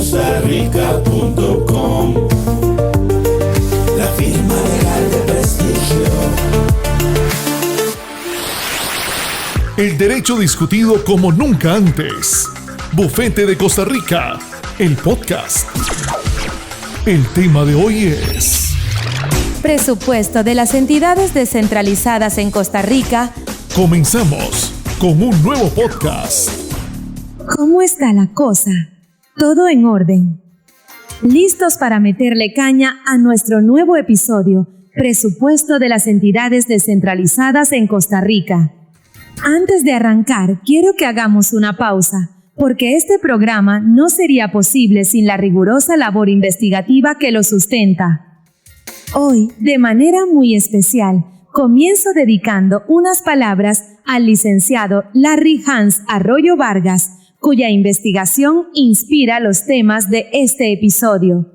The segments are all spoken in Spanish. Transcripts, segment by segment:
costarica.com, la firma legal de prestigio. El derecho discutido como nunca antes. Bufete de Costa Rica, el podcast. El tema de hoy es presupuesto de las entidades descentralizadas en Costa Rica. Comenzamos con un nuevo podcast. ¿Cómo está la cosa? Todo en orden. ¿Listos para meterle caña a nuestro nuevo episodio? Presupuesto de las entidades descentralizadas en Costa Rica. Antes de arrancar, quiero que hagamos una pausa, porque este programa no sería posible sin la rigurosa labor investigativa que lo sustenta. Hoy, de manera muy especial, comienzo dedicando unas palabras al licenciado Larry Hans Arroyo Vargas, cuya investigación inspira los temas de este episodio.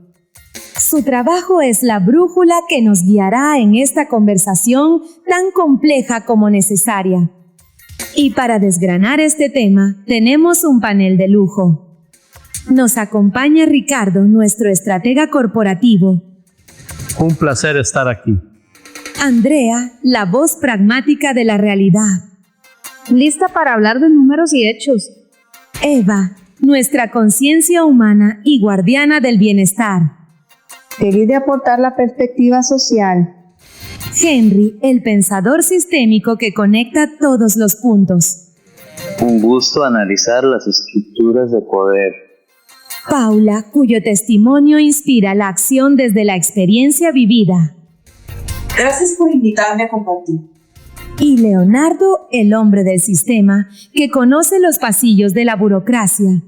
Su trabajo es la brújula que nos guiará en esta conversación tan compleja como necesaria. Y para desgranar este tema, tenemos un panel de lujo. Nos acompaña Ricardo, nuestro estratega corporativo. Un placer estar aquí. Andrea, la voz pragmática de la realidad. Lista para hablar de números y hechos. Eva, nuestra conciencia humana y guardiana del bienestar. Feliz de aportar la perspectiva social. Henry, el pensador sistémico que conecta todos los puntos. Un gusto analizar las estructuras de poder. Paula, cuyo testimonio inspira la acción desde la experiencia vivida. Gracias por invitarme a compartir. Y Leonardo, el hombre del sistema, que conoce los pasillos de la burocracia.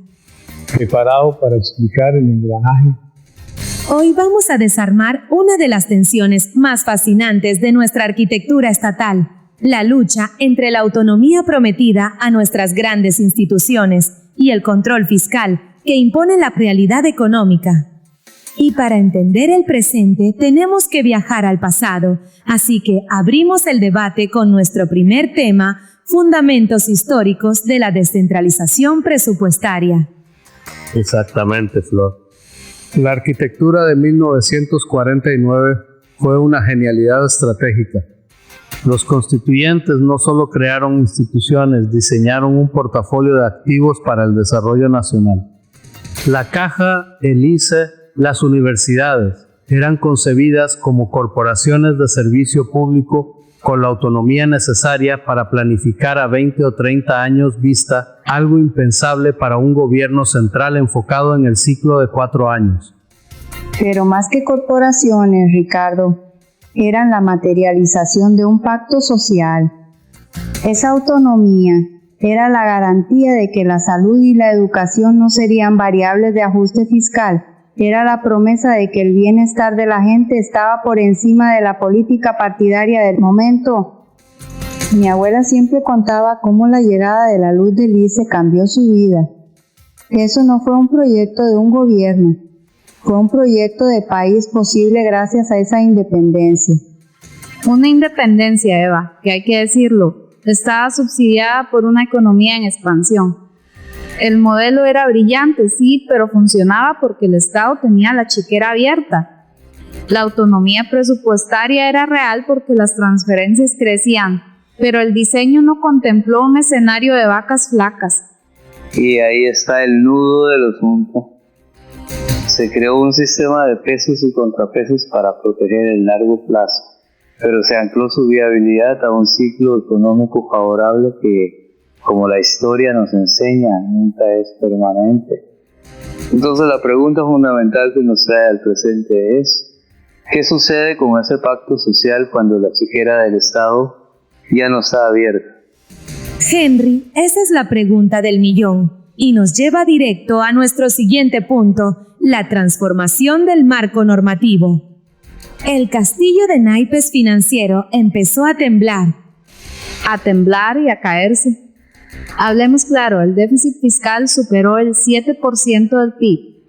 Preparado para explicar el engranaje. Hoy vamos a desarmar una de las tensiones más fascinantes de nuestra arquitectura estatal, la lucha entre la autonomía prometida a nuestras grandes instituciones y el control fiscal que impone la realidad económica. Y para entender el presente tenemos que viajar al pasado, así que abrimos el debate con nuestro primer tema, fundamentos históricos de la descentralización presupuestaria. Exactamente, Flor. La arquitectura de 1949 fue una genialidad estratégica. Los constituyentes no solo crearon instituciones, diseñaron un portafolio de activos para el desarrollo nacional. La Caja, el ICE, las universidades eran concebidas como corporaciones de servicio público con la autonomía necesaria para planificar a 20 o 30 años vista, algo impensable para un gobierno central enfocado en el ciclo de 4 años. Pero más que corporaciones, Ricardo, eran la materialización de un pacto social. Esa autonomía era la garantía de que la salud y la educación no serían variables de ajuste fiscal. Era la promesa de que el bienestar de la gente estaba por encima de la política partidaria del momento. Mi abuela siempre contaba cómo la llegada de la luz del ICE cambió su vida. Eso no fue un proyecto de un gobierno, fue un proyecto de país posible gracias a esa independencia. Una independencia, Eva, que hay que decirlo, estaba subsidiada por una economía en expansión. El modelo era brillante, sí, pero funcionaba porque el Estado tenía la chequera abierta. La autonomía presupuestaria era real porque las transferencias crecían, pero el diseño no contempló un escenario de vacas flacas. Y ahí está el nudo del asunto. Se creó un sistema de pesos y contrapesos para proteger el largo plazo, pero se ancló su viabilidad a un ciclo económico favorable que, como la historia nos enseña, nunca es permanente. Entonces la pregunta fundamental que nos trae al presente es: ¿qué sucede con ese pacto social cuando la chequera del Estado ya no está abierta? Henry, esa es la pregunta del millón y nos lleva directo a nuestro siguiente punto, la transformación del marco normativo. El castillo de naipes financiero empezó a temblar. A temblar y a caerse. Hablemos claro, el déficit fiscal superó el 7% del PIB.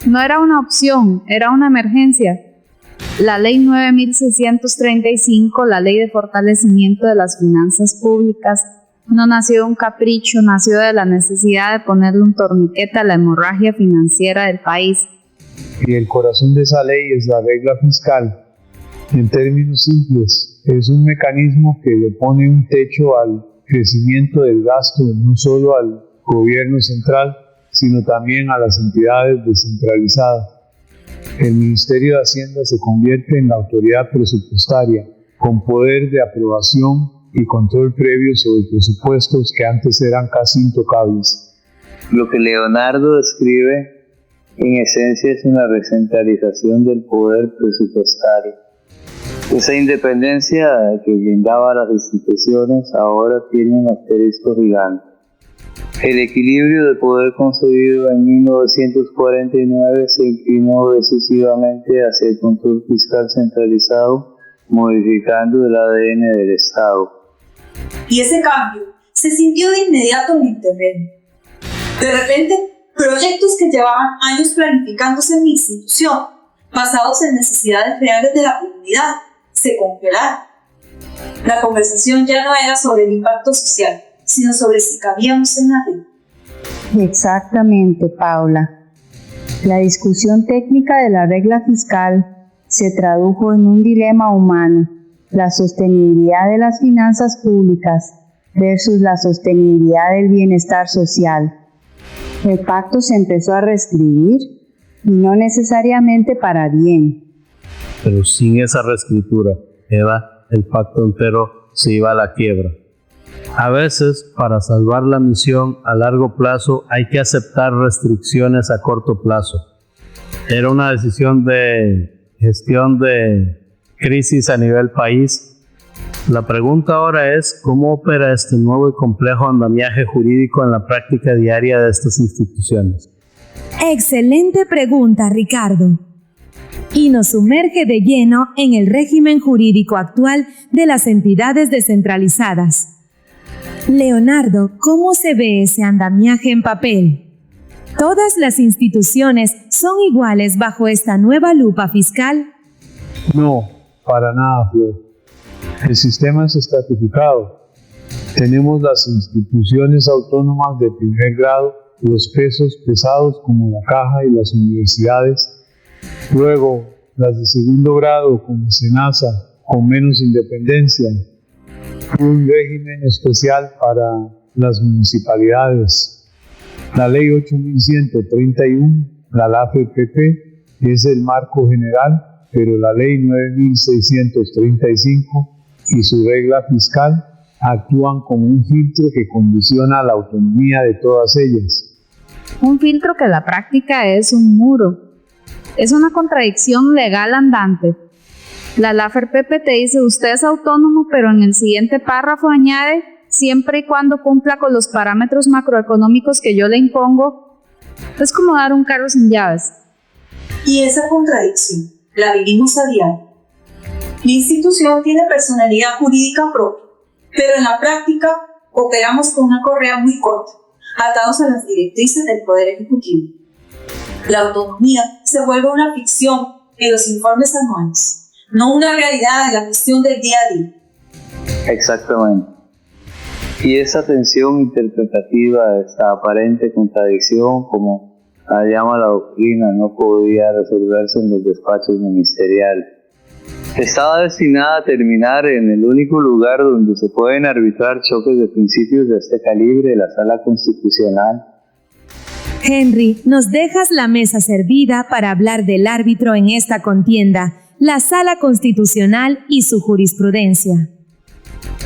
No era una opción, era una emergencia. La Ley 9.635, la Ley de Fortalecimiento de las Finanzas Públicas, No nació de un capricho, nació de la necesidad de ponerle un torniquete a la hemorragia financiera del país. Y el corazón de esa ley es la regla fiscal. En términos simples, es un mecanismo que le pone un techo al crecimiento del gasto, no solo al gobierno central, sino también a las entidades descentralizadas. El Ministerio de Hacienda se convierte en la autoridad presupuestaria, con poder de aprobación y control previo sobre presupuestos que antes eran casi intocables. Lo que Leonardo describe, en esencia, es una recentralización del poder presupuestario. Esa independencia que brindaba a las instituciones ahora tiene un asterisco gigante. El equilibrio de poder concebido en 1949 se inclinó decisivamente hacia el control fiscal centralizado, modificando el ADN del Estado. Y ese cambio se sintió de inmediato en el terreno. De repente, proyectos que llevaban años planificándose en mi institución, basados en necesidades reales de la comunidad, se congelaron. La conversación ya no era sobre el impacto social, sino sobre si cabíamos en la ley. Exactamente, Paula. La discusión técnica de la regla fiscal se tradujo en un dilema humano: la sostenibilidad de las finanzas públicas versus la sostenibilidad del bienestar social. El pacto se empezó a reescribir, y no necesariamente para bien. Pero sin esa reescritura, Eva, el pacto entero se iba a la quiebra. A veces, para salvar la misión a largo plazo, hay que aceptar restricciones a corto plazo. Era una decisión de gestión de crisis a nivel país. La pregunta ahora es, ¿cómo opera este nuevo y complejo andamiaje jurídico en la práctica diaria de estas instituciones? Excelente pregunta, Ricardo. Y nos sumerge de lleno en el régimen jurídico actual de las entidades descentralizadas. Leonardo, ¿cómo se ve ese andamiaje en papel? ¿Todas las instituciones son iguales bajo esta nueva lupa fiscal? No, para nada, Flor. El sistema es estratificado. Tenemos las instituciones autónomas de primer grado, los pesos pesados como la caja y las universidades. Luego, las de segundo grado como SENASA, con menos independencia. Un régimen especial para las municipalidades. La Ley 8.131, la LAFER-PP, es el marco general, pero la Ley 9.635 y su regla fiscal actúan como un filtro que condiciona la autonomía de todas ellas. Un filtro que en la práctica es un muro. Es una contradicción legal andante. La LAFER-PP te dice, usted es autónomo, pero en el siguiente párrafo añade, siempre y cuando cumpla con los parámetros macroeconómicos que yo le impongo. Es como dar un carro sin llaves. Y esa contradicción la vivimos a diario. La institución tiene personalidad jurídica propia, pero en la práctica operamos con una correa muy corta, atados a las directrices del Poder Ejecutivo. La autonomía se vuelve una ficción en los informes anuales, no una realidad en la gestión del día a día. Exactamente. Y esa tensión interpretativa, esta aparente contradicción, como la llama la doctrina, no podía resolverse en los despachos ministeriales. Estaba destinada a terminar en el único lugar donde se pueden arbitrar choques de principios de este calibre, la Sala Constitucional. Henry, nos dejas la mesa servida para hablar del árbitro en esta contienda, la Sala Constitucional y su jurisprudencia.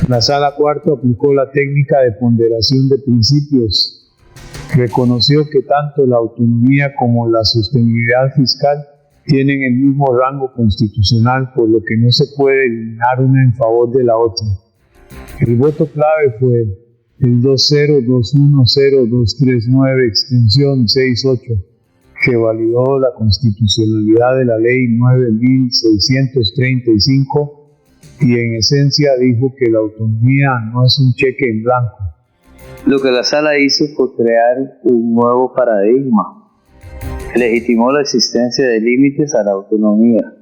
La Sala Cuarta aplicó la técnica de ponderación de principios. Reconoció que tanto la autonomía como la sostenibilidad fiscal tienen el mismo rango constitucional, por lo que no se puede eliminar una en favor de la otra. El voto clave fue el 20210-239 extensión 68, que validó la constitucionalidad de la Ley 9.635 y en esencia dijo que la autonomía no es un cheque en blanco. Lo que la Sala hizo fue crear un nuevo paradigma. Legitimó la existencia de límites a la autonomía.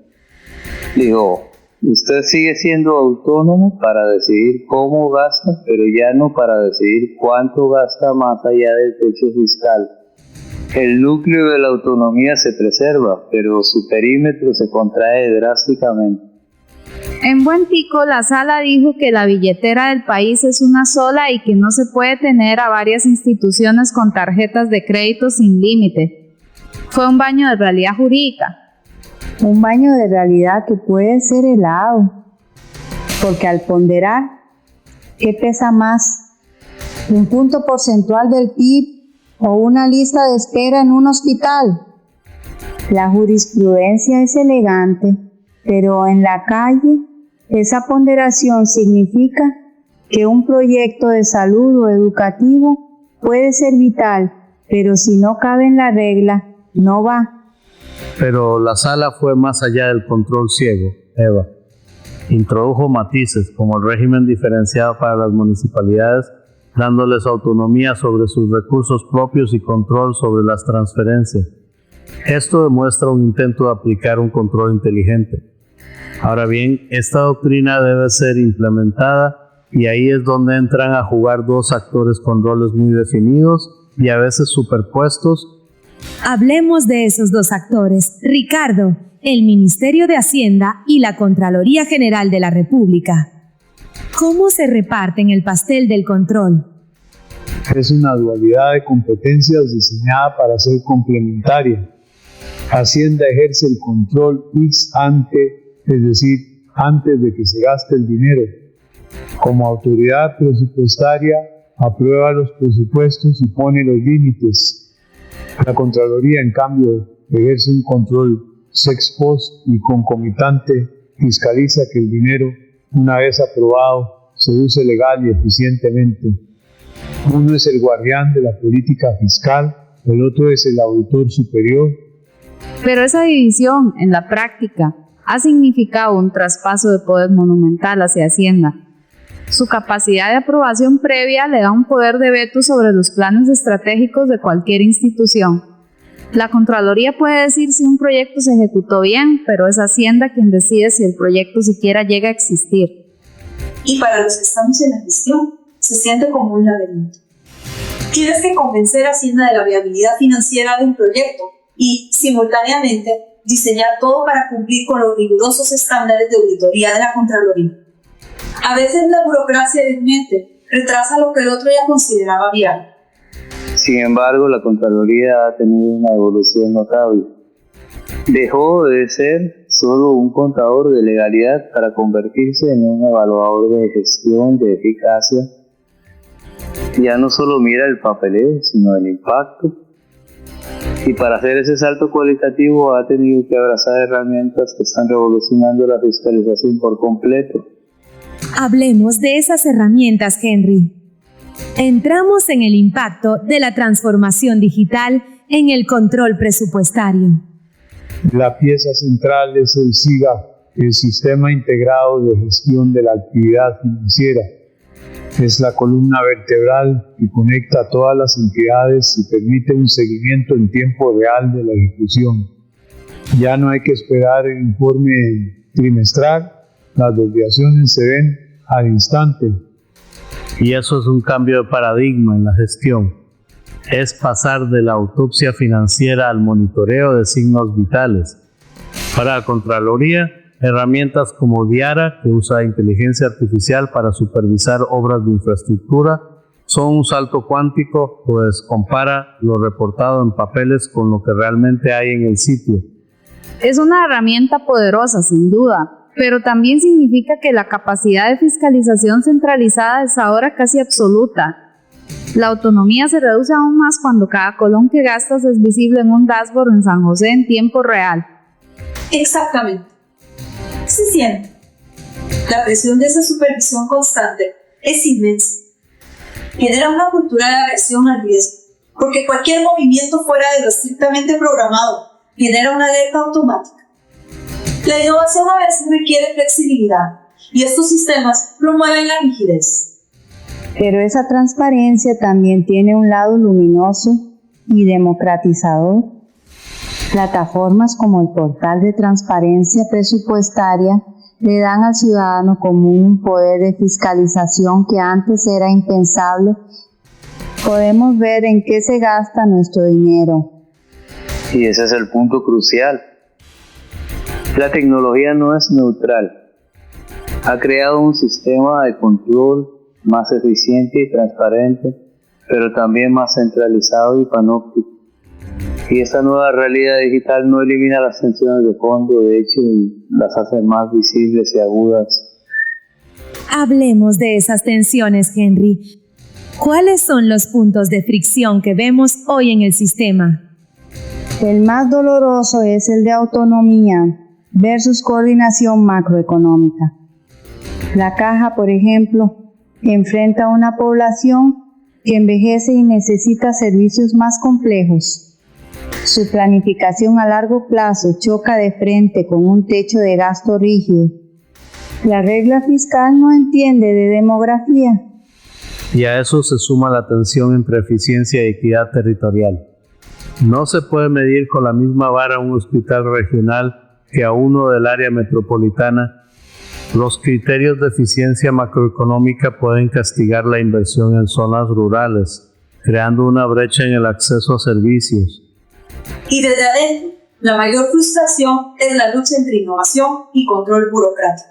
Dijo, Usted sigue siendo autónomo para decidir cómo gasta, pero ya no para decidir cuánto gasta más allá del techo fiscal. El núcleo de la autonomía se preserva, pero su perímetro se contrae drásticamente. En Buen Tico, la sala dijo que la billetera del país es una sola y que no se puede tener a varias instituciones con tarjetas de crédito sin límite. Fue un baño de realidad jurídica. Un baño de realidad que puede ser helado, porque al ponderar, ¿qué pesa más? ¿Un punto porcentual del PIB o una lista de espera en un hospital? La jurisprudencia es elegante, pero en la calle, esa ponderación significa que un proyecto de salud o educativo puede ser vital, pero si no cabe en la regla, no va. Pero la sala fue más allá del control ciego, Eva. Introdujo matices como el régimen diferenciado para las municipalidades, dándoles autonomía sobre sus recursos propios y control sobre las transferencias. Esto demuestra un intento de aplicar un control inteligente. Ahora bien, esta doctrina debe ser implementada y ahí es donde entran a jugar dos actores con roles muy definidos y a veces superpuestos. Hablemos de esos dos actores, Ricardo, el Ministerio de Hacienda y la Contraloría General de la República. ¿Cómo se reparten el pastel del control? Es una dualidad de competencias diseñada para ser complementaria. Hacienda ejerce el control ex ante, es decir, antes de que se gaste el dinero. Como autoridad presupuestaria, aprueba los presupuestos y pone los límites. La Contraloría, en cambio, ejerce un control ex post y concomitante, fiscaliza que el dinero, una vez aprobado, se use legal y eficientemente. Uno es el guardián de la política fiscal, el otro es el auditor superior. Pero esa división, en la práctica, ha significado un traspaso de poder monumental hacia Hacienda. Su capacidad de aprobación previa le da un poder de veto sobre los planes estratégicos de cualquier institución. La Contraloría puede decir si un proyecto se ejecutó bien, pero es Hacienda quien decide si el proyecto siquiera llega a existir. Y para los que estamos en la gestión, se siente como un laberinto. Tienes que convencer a Hacienda de la viabilidad financiera de un proyecto y, simultáneamente, diseñar todo para cumplir con los rigurosos estándares de auditoría de la Contraloría. A veces la burocracia del mente retrasa lo que el otro ya consideraba viable. Sin embargo, la Contraloría ha tenido una evolución notable. Dejó de ser solo un contador de legalidad para convertirse en un evaluador de gestión, de eficacia. Ya no solo mira el papeleo, sino el impacto. Y para hacer ese salto cualitativo ha tenido que abrazar herramientas que están revolucionando la fiscalización por completo. Hablemos de esas herramientas, Henry. Entramos en el impacto de la transformación digital en el control presupuestario. La pieza central es el SIGA, el Sistema Integrado de Gestión de la Actividad Financiera. Es la columna vertebral que conecta a todas las entidades y permite un seguimiento en tiempo real de la ejecución. Ya no hay que esperar el informe trimestral, las desviaciones se ven al instante. Y eso es un cambio de paradigma en la gestión. Es pasar de la autopsia financiera al monitoreo de signos vitales. Para la Contraloría, herramientas como Diara, que usa inteligencia artificial para supervisar obras de infraestructura, son un salto cuántico, pues compara lo reportado en papeles con lo que realmente hay en el sitio. Es una herramienta poderosa, sin duda, pero también significa que la capacidad de fiscalización centralizada es ahora casi absoluta. La autonomía se reduce aún más cuando cada colón que gastas es visible en un dashboard en San José en tiempo real. Exactamente. Se siente. La presión de esa supervisión constante es inmensa. Genera una cultura de aversión al riesgo, porque cualquier movimiento fuera de lo estrictamente programado genera una alerta automática. La innovación a veces requiere flexibilidad y estos sistemas promueven la rigidez. Pero esa transparencia también tiene un lado luminoso y democratizador. Plataformas como el Portal de Transparencia Presupuestaria le dan al ciudadano común un poder de fiscalización que antes era impensable. Podemos ver en qué se gasta nuestro dinero. Y ese es el punto crucial. La tecnología no es neutral. Ha creado un sistema de control más eficiente y transparente, pero también más centralizado y panóptico. Y esta nueva realidad digital no elimina las tensiones de fondo, de hecho, las hace más visibles y agudas. Hablemos de esas tensiones, Henry. ¿Cuáles son los puntos de fricción que vemos hoy en el sistema? El más doloroso es el de autonomía versus coordinación macroeconómica. La Caja, por ejemplo, enfrenta a una población que envejece y necesita servicios más complejos. Su planificación a largo plazo choca de frente con un techo de gasto rígido. La regla fiscal no entiende de demografía. Y a eso se suma la tensión entre eficiencia y equidad territorial. No se puede medir con la misma vara un hospital regional que a uno del área metropolitana. Los criterios de eficiencia macroeconómica pueden castigar la inversión en zonas rurales, creando una brecha en el acceso a servicios. Y desde adentro, la mayor frustración es la lucha entre innovación y control burocrático.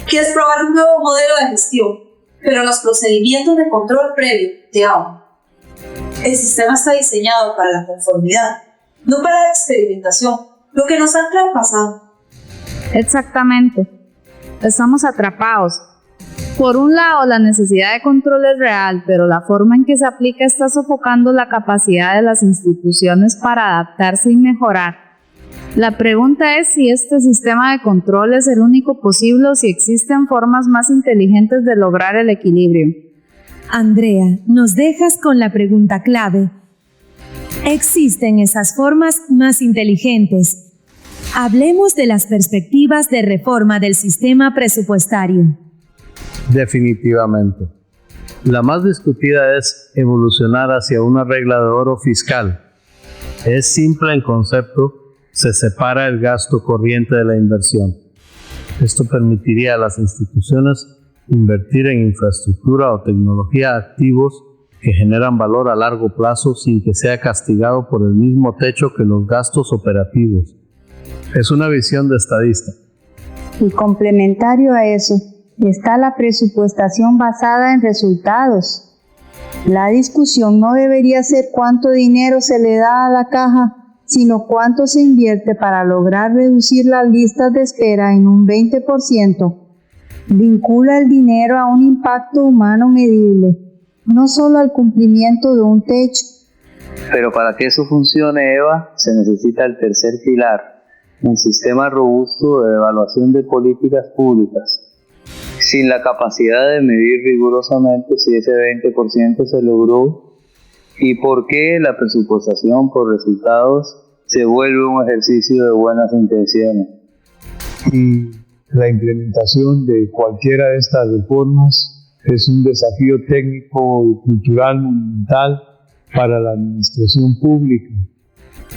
Quieres probar un nuevo modelo de gestión, pero los procedimientos de control previo te ahogan. El sistema está diseñado para la conformidad, no para la experimentación, lo que nos ancla al pasado. Exactamente. Estamos atrapados. Por un lado, la necesidad de control es real, pero la forma en que se aplica está sofocando la capacidad de las instituciones para adaptarse y mejorar. La pregunta es si este sistema de control es el único posible o si existen formas más inteligentes de lograr el equilibrio. Andrea, nos dejas con la pregunta clave. ¿Existen esas formas más inteligentes? Hablemos de las perspectivas de reforma del sistema presupuestario. Definitivamente. La más discutida es evolucionar hacia una regla de oro fiscal. Es simple en concepto, se separa el gasto corriente de la inversión. Esto permitiría a las instituciones invertir en infraestructura o tecnología activos que generan valor a largo plazo sin que sea castigado por el mismo techo que los gastos operativos. Es una visión de estadista. Y complementario a eso, está la presupuestación basada en resultados. La discusión no debería ser cuánto dinero se le da a la caja, sino cuánto se invierte para lograr reducir las listas de espera en un 20%. Vincula el dinero a un impacto humano medible, no solo al cumplimiento de un techo. Pero para que eso funcione, Eva, se necesita el tercer pilar, un sistema robusto de evaluación de políticas públicas. Sin la capacidad de medir rigurosamente si ese 20% se logró y por qué la presupuestación por resultados se vuelve un ejercicio de buenas intenciones. Y la implementación de cualquiera de estas reformas es un desafío técnico y cultural monumental para la administración pública.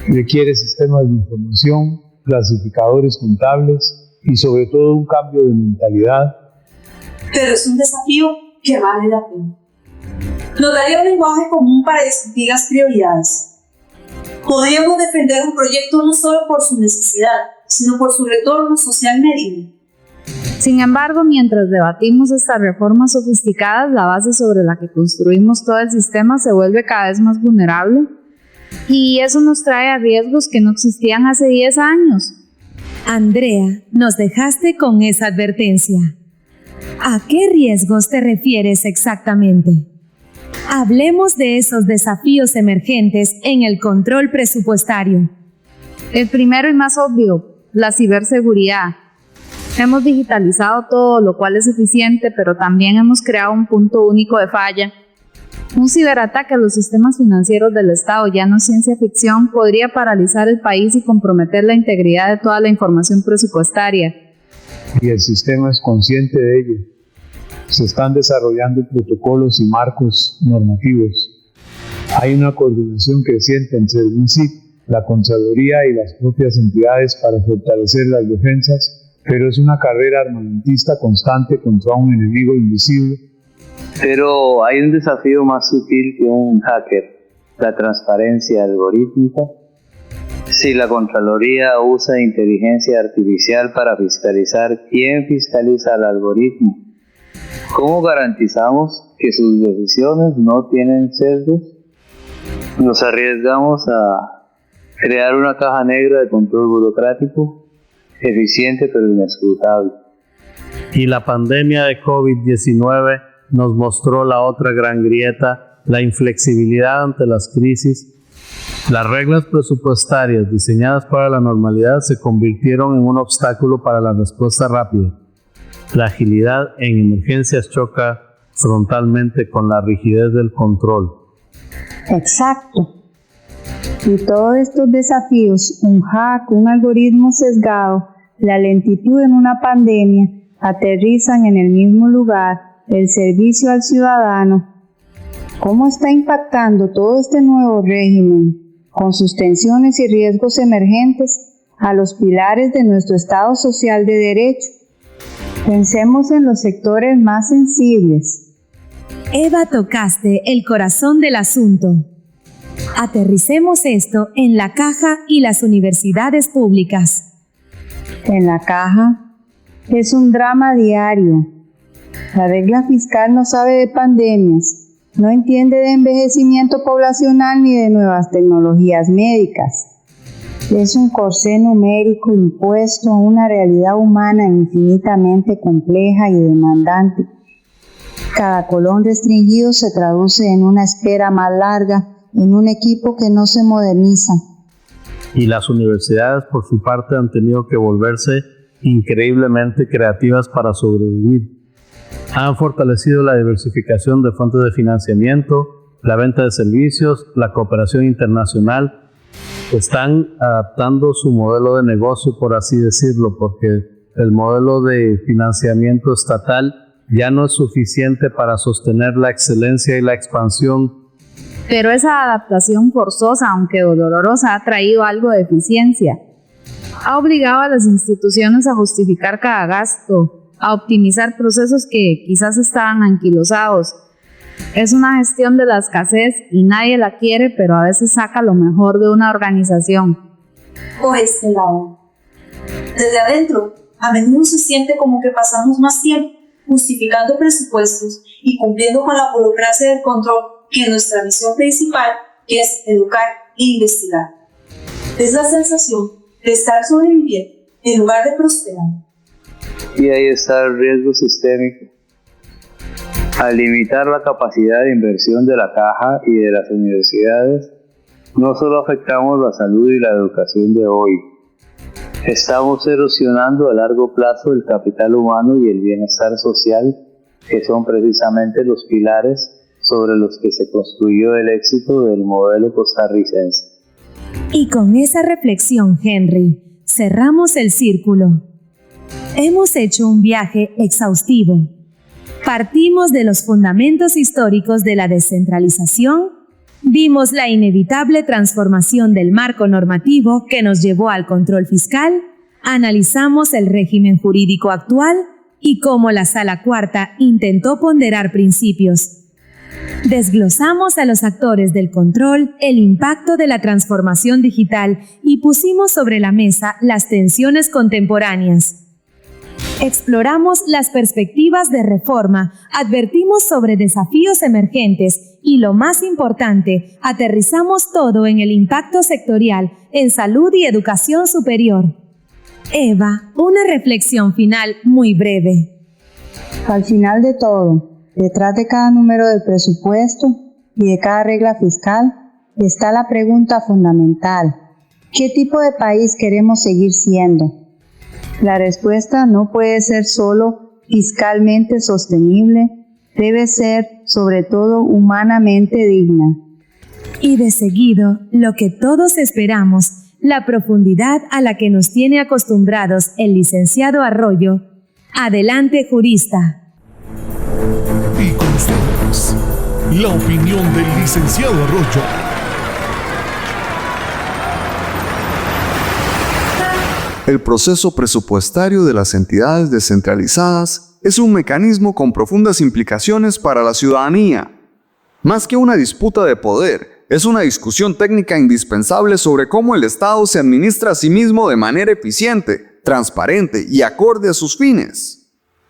Requiere sistemas de información, clasificadores contables y sobre todo un cambio de mentalidad. Pero es un desafío que vale la pena. Nos daría un lenguaje común para discutir las prioridades. Podríamos defender un proyecto no solo por su necesidad, sino por su retorno social medible. Sin embargo, mientras debatimos estas reformas sofisticadas, la base sobre la que construimos todo el sistema se vuelve cada vez más vulnerable y eso nos trae a riesgos que no existían hace 10 años. Andrea, nos dejaste con esa advertencia. ¿A qué riesgos te refieres exactamente? Hablemos de esos desafíos emergentes en el control presupuestario. El primero y más obvio, la ciberseguridad. Hemos digitalizado todo, lo cual es eficiente, pero también hemos creado un punto único de falla. Un ciberataque a los sistemas financieros del Estado, ya no es ciencia ficción, podría paralizar el país y comprometer la integridad de toda la información presupuestaria. Y el sistema es consciente de ello. Se están desarrollando protocolos y marcos normativos. Hay una coordinación creciente entre el MISIC, la Contraloría y las propias entidades para fortalecer las defensas, pero es una carrera armamentista constante contra un enemigo invisible. Pero hay un desafío más sutil que un hacker, la transparencia algorítmica. Si la Contraloría usa inteligencia artificial para fiscalizar, ¿quién fiscaliza al algoritmo? ¿Cómo garantizamos que sus decisiones no tienen sesgos? Nos arriesgamos a crear una caja negra de control burocrático, eficiente pero inescrutable. Y la pandemia de COVID-19 nos mostró la otra gran grieta, la inflexibilidad ante las crisis. Las reglas presupuestarias diseñadas para la normalidad se convirtieron en un obstáculo para la respuesta rápida. La agilidad en emergencias choca frontalmente con la rigidez del control. Exacto. Y todos estos desafíos, un hack, un algoritmo sesgado, la lentitud en una pandemia, aterrizan en el mismo lugar, el servicio al ciudadano. ¿Cómo está impactando todo este nuevo régimen, con sus tensiones y riesgos emergentes, a los pilares de nuestro Estado social de derecho? Pensemos en los sectores más sensibles. Eva, tocaste el corazón del asunto. Aterricemos esto en la caja y las universidades públicas. En la caja es un drama diario. La regla fiscal no sabe de pandemias, no entiende de envejecimiento poblacional ni de nuevas tecnologías médicas. Es un corsé numérico impuesto a una realidad humana infinitamente compleja y demandante. Cada colón restringido se traduce en una espera más larga, en un equipo que no se moderniza. Y las universidades, por su parte, han tenido que volverse increíblemente creativas para sobrevivir. Han fortalecido la diversificación de fuentes de financiamiento, la venta de servicios, la cooperación internacional. Están adaptando su modelo de negocio, por así decirlo, porque el modelo de financiamiento estatal ya no es suficiente para sostener la excelencia y la expansión. Pero esa adaptación forzosa, aunque dolorosa, ha traído algo de eficiencia. Ha obligado a las instituciones a justificar cada gasto, a optimizar procesos que quizás estaban anquilosados. Es una gestión de la escasez y nadie la quiere, pero a veces saca lo mejor de una organización. O este lado. Desde adentro, a menudo se siente como que pasamos más tiempo justificando presupuestos y cumpliendo con la burocracia del control que nuestra misión principal, que es educar e investigar. Es la sensación de estar sobreviviendo en lugar de prosperar. Y ahí está el riesgo sistémico. Al limitar la capacidad de inversión de la caja y de las universidades, no solo afectamos la salud y la educación de hoy, estamos erosionando a largo plazo el capital humano y el bienestar social, que son precisamente los pilares sobre los que se construyó el éxito del modelo costarricense. Y con esa reflexión, Henry, cerramos el círculo. Hemos hecho un viaje exhaustivo. Partimos de los fundamentos históricos de la descentralización, vimos la inevitable transformación del marco normativo que nos llevó al control fiscal, analizamos el régimen jurídico actual y cómo la Sala Cuarta intentó ponderar principios. Desglosamos a los actores del control, el impacto de la transformación digital y pusimos sobre la mesa las tensiones contemporáneas. Exploramos las perspectivas de reforma, advertimos sobre desafíos emergentes y, lo más importante, aterrizamos todo en el impacto sectorial en salud y educación superior. Eva, una reflexión final muy breve. Al final de todo, detrás de cada número del presupuesto y de cada regla fiscal, está la pregunta fundamental: ¿qué tipo de país queremos seguir siendo? La respuesta no puede ser solo fiscalmente sostenible, debe ser, sobre todo, humanamente digna. Y de seguido, lo que todos esperamos, la profundidad a la que nos tiene acostumbrados el licenciado Arroyo. Adelante, jurista. Y con ustedes, la opinión del licenciado Arroyo. El proceso presupuestario de las entidades descentralizadas es un mecanismo con profundas implicaciones para la ciudadanía. Más que una disputa de poder, es una discusión técnica indispensable sobre cómo el Estado se administra a sí mismo de manera eficiente, transparente y acorde a sus fines.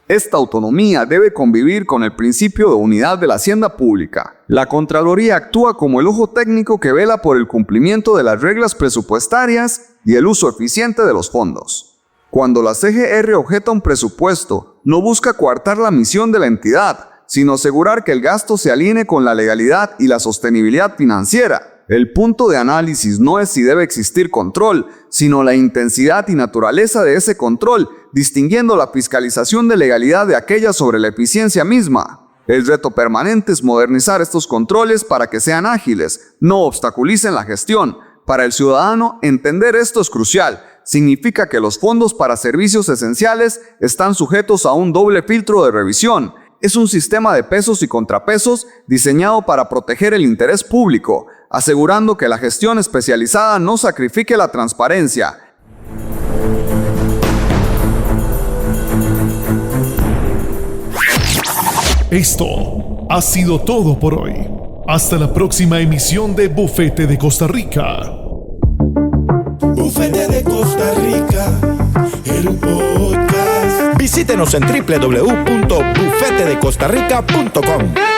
Esta autonomía debe convivir con el principio de unidad de la hacienda pública. La Contraloría actúa como el ojo técnico que vela por el cumplimiento de las reglas presupuestarias y el uso eficiente de los fondos. Cuando la CGR objeta un presupuesto, no busca coartar la misión de la entidad, sino asegurar que el gasto se alinee con la legalidad y la sostenibilidad financiera. El punto de análisis no es si debe existir control, sino la intensidad y naturaleza de ese control, distinguiendo la fiscalización de legalidad de aquella sobre la eficiencia misma. El reto permanente es modernizar estos controles para que sean ágiles, no obstaculicen la gestión. Para el ciudadano, entender esto es crucial. Significa que los fondos para servicios esenciales están sujetos a un doble filtro de revisión. Es un sistema de pesos y contrapesos diseñado para proteger el interés público, asegurando que la gestión especializada no sacrifique la transparencia. Esto ha sido todo por hoy. Hasta la próxima emisión de Bufete de Costa Rica. Bufete de Costa Rica, el podcast. Visítenos en www.bufetedecostarrica.com.